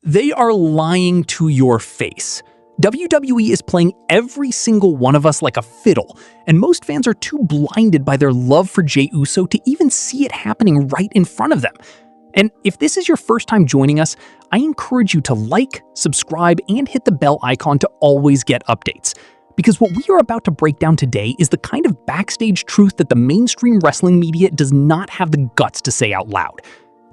They are lying to your face. WWE is playing every single one of us like a fiddle, and most fans are too blinded by their love for Jey Uso to even see it happening right in front of them. And if this is your first time joining us, I encourage you to like, subscribe, and hit the bell icon to always get updates. Because what we are about to break down today is the kind of backstage truth that the mainstream wrestling media does not have the guts to say out loud.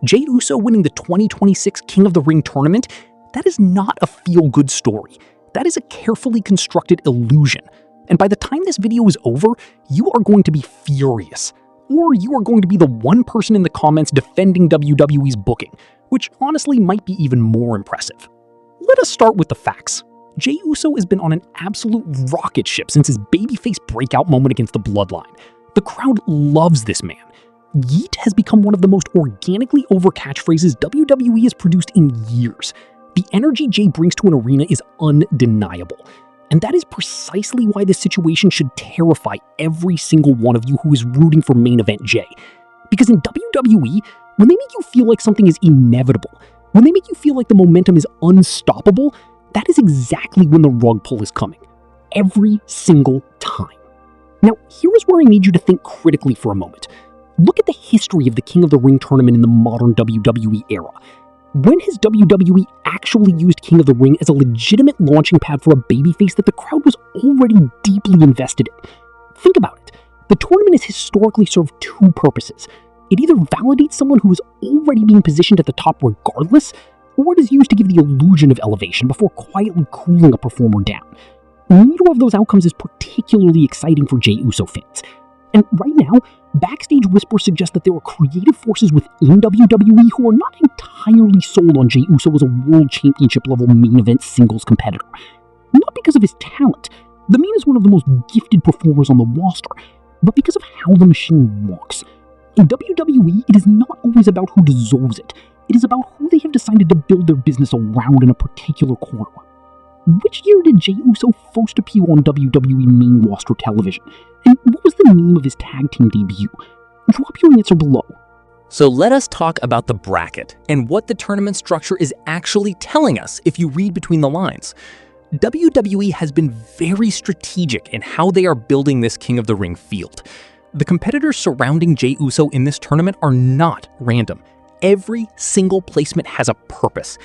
Jey Uso winning the 2026 King of the Ring tournament, that is not a feel-good story. That is a carefully constructed illusion. And by the time this video is over, you are going to be furious. Or you are going to be the one person in the comments defending WWE's booking, which honestly might be even more impressive. Let us start with the facts. Jey Uso has been on an absolute rocket ship since his babyface breakout moment against the Bloodline. The crowd loves this man. Yeet has become one of the most organically over catchphrases WWE has produced in years. The energy Jey brings to an arena is undeniable. And that is precisely why this situation should terrify every single one of you who is rooting for Main Event Jey. Because in WWE, when they make you feel like something is inevitable, when they make you feel like the momentum is unstoppable, that is exactly when the rug pull is coming. Every single time. Now, here is where I need you to think critically for a moment. Look at the history of the King of the Ring tournament in the modern WWE era. When has WWE actually used King of the Ring as a legitimate launching pad for a babyface that the crowd was already deeply invested in? Think about it. The tournament has historically served two purposes. It either validates someone who is already being positioned at the top regardless, or it is used to give the illusion of elevation before quietly cooling a performer down. Neither of those outcomes is particularly exciting for Jey Uso fans. And right now, backstage whispers suggest that there are creative forces within WWE who are not entirely sold on Jey Uso as a world championship-level main event singles competitor. Not because of his talent. The man is one of the most gifted performers on the roster, but because of how the machine works. In WWE, it is not always about who deserves it. It is about who they have decided to build their business around in a particular corner. Which year did Jey Uso first appear on WWE main roster television? And what was the name of his tag team debut? Drop your answer below. So let us talk about the bracket and what the tournament structure is actually telling us if you read between the lines. WWE has been very strategic in how they are building this King of the Ring field. The competitors surrounding Jey Uso in this tournament are not random. Every single placement has a purpose.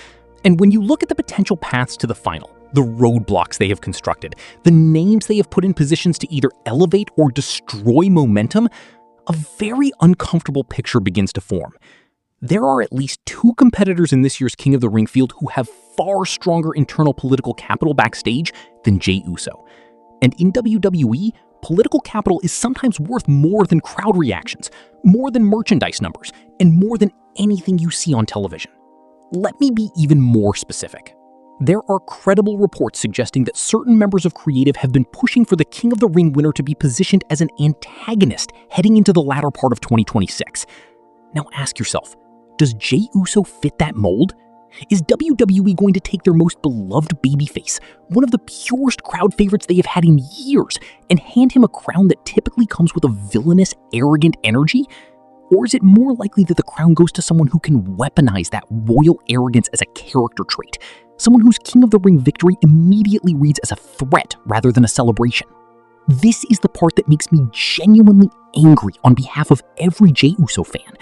And when you look at the potential paths to the final, the roadblocks they have constructed, the names they have put in positions to either elevate or destroy momentum, a very uncomfortable picture begins to form. There are at least two competitors in this year's King of the Ring field who have far stronger internal political capital backstage than Jey Uso. And in WWE, political capital is sometimes worth more than crowd reactions, more than merchandise numbers, and more than anything you see on television. Let me be even more specific. There are credible reports suggesting that certain members of creative have been pushing for the King of the Ring winner to be positioned as an antagonist heading into the latter part of 2026. Now ask yourself, does Jey Uso fit that mold? Is WWE going to take their most beloved babyface, one of the purest crowd favorites they have had in years, and hand him a crown that typically comes with a villainous, arrogant energy? Or is it more likely that the crown goes to someone who can weaponize that royal arrogance as a character trait? Someone whose King of the Ring victory immediately reads as a threat rather than a celebration. This is the part that makes me genuinely angry on behalf of every Jey Uso fan.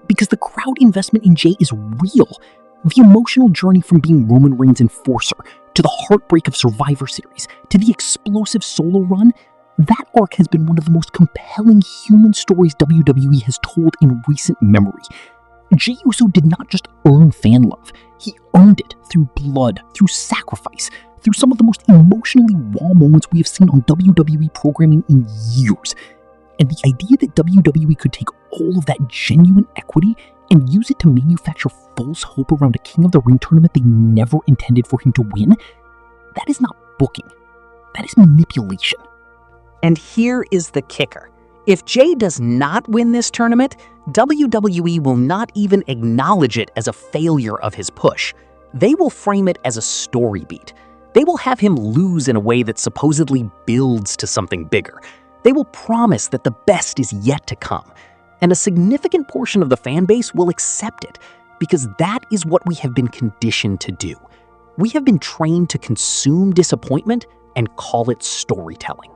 Because the crowd investment in Jey is real. The emotional journey from being Roman Reigns' enforcer, to the heartbreak of Survivor Series, to the explosive solo run, that arc has been one of the most compelling human stories WWE has told in recent memory. Jey Uso did not just earn fan love, he earned it through blood, through sacrifice, through some of the most emotionally raw moments we have seen on WWE programming in years. And the idea that WWE could take all of that genuine equity and use it to manufacture false hope around a King of the Ring tournament they never intended for him to win, that is not booking. That is manipulation. And here is the kicker. If Jey does not win this tournament, WWE will not even acknowledge it as a failure of his push. They will frame it as a story beat. They will have him lose in a way that supposedly builds to something bigger. They will promise that the best is yet to come. And a significant portion of the fan base will accept it, because that is what we have been conditioned to do. We have been trained to consume disappointment and call it storytelling.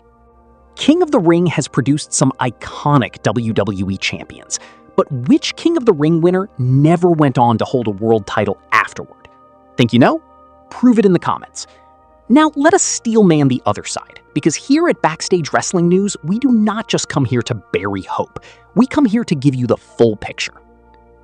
King of the Ring has produced some iconic WWE champions, but which King of the Ring winner never went on to hold a world title afterward? Think you know? Prove it in the comments. Now let us steelman the other side, because here at Backstage Wrestling News, we do not just come here to bury hope. We come here to give you the full picture.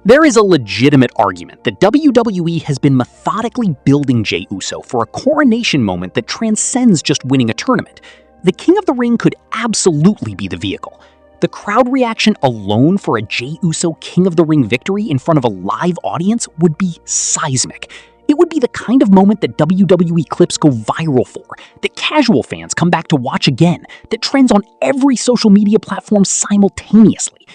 There is a legitimate argument that WWE has been methodically building Jey Uso for a coronation moment that transcends just winning a tournament. The King of the Ring could absolutely be the vehicle. The crowd reaction alone for a Jey Uso King of the Ring victory in front of a live audience would be seismic. It would be the kind of moment that WWE clips go viral for, that casual fans come back to watch again, that trends on every social media platform simultaneously.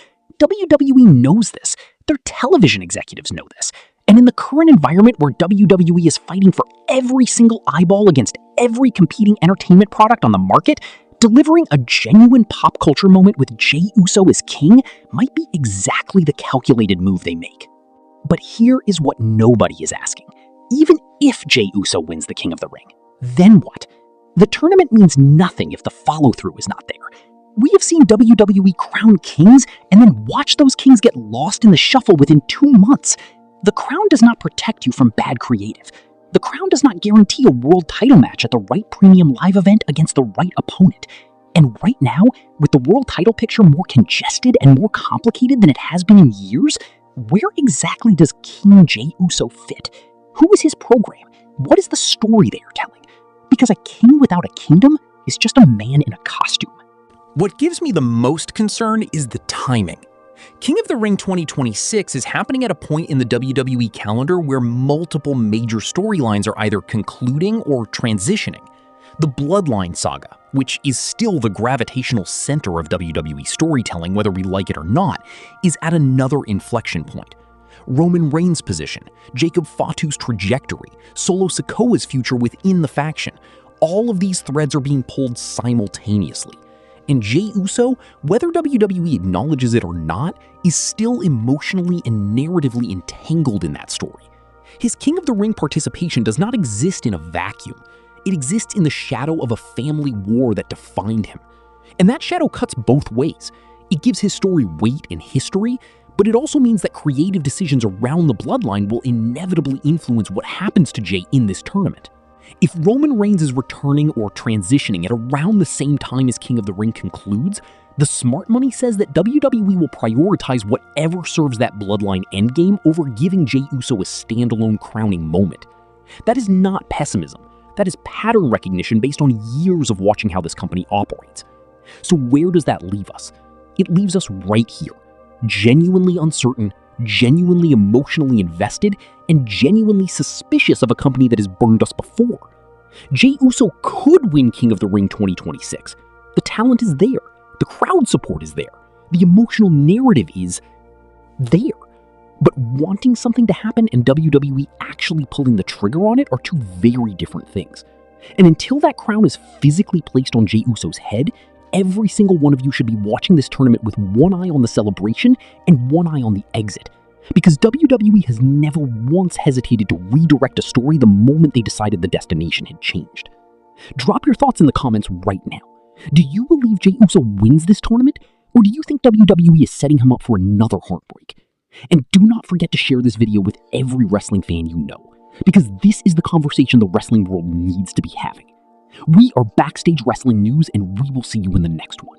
WWE knows this. Their television executives know this. And in the current environment where WWE is fighting for every single eyeball against every competing entertainment product on the market, delivering a genuine pop culture moment with Jey Uso as king might be exactly the calculated move they make. But here is what nobody is asking. Even if Jey Uso wins the King of the Ring, then what? The tournament means nothing if the follow-through is not there. We have seen WWE crown kings and then watch those kings get lost in the shuffle within 2 months. The crown does not protect you from bad creative. The crown does not guarantee a world title match at the right premium live event against the right opponent. And right now, with the world title picture more congested and more complicated than it has been in years, where exactly does King Jey Uso fit? Who is his program? What is the story they are telling? Because a king without a kingdom is just a man in a costume. What gives me the most concern is the timing. King of the Ring 2026 is happening at a point in the WWE calendar where multiple major storylines are either concluding or transitioning. The Bloodline saga, which is still the gravitational center of WWE storytelling whether we like it or not, is at another inflection point. Roman Reigns' position, Jacob Fatu's trajectory, Solo Sikoa's future within the faction, all of these threads are being pulled simultaneously. And Jey Uso, whether WWE acknowledges it or not, is still emotionally and narratively entangled in that story. His King of the Ring participation does not exist in a vacuum. It exists in the shadow of a family war that defined him. And that shadow cuts both ways. It gives his story weight and history, but it also means that creative decisions around the bloodline will inevitably influence what happens to Jey in this tournament. If Roman Reigns is returning or transitioning at around the same time as King of the Ring concludes, the smart money says that WWE will prioritize whatever serves that bloodline endgame over giving Jey Uso a standalone crowning moment. That is not pessimism. That is pattern recognition based on years of watching how this company operates. So where does that leave us? It leaves us right here, genuinely uncertain, genuinely emotionally invested, and genuinely suspicious of a company that has burned us before. Jey Uso could win King of the Ring 2026. The talent is there. The crowd support is there. The emotional narrative is there. But wanting something to happen and WWE actually pulling the trigger on it are two very different things. And until that crown is physically placed on Jey Uso's head, every single one of you should be watching this tournament with one eye on the celebration and one eye on the exit. Because WWE has never once hesitated to redirect a story the moment they decided the destination had changed. Drop your thoughts in the comments right now. Do you believe Jey Uso wins this tournament, or do you think WWE is setting him up for another heartbreak? And do not forget to share this video with every wrestling fan you know, because this is the conversation the wrestling world needs to be having. We are Backstage Wrestling News, and we will see you in the next one.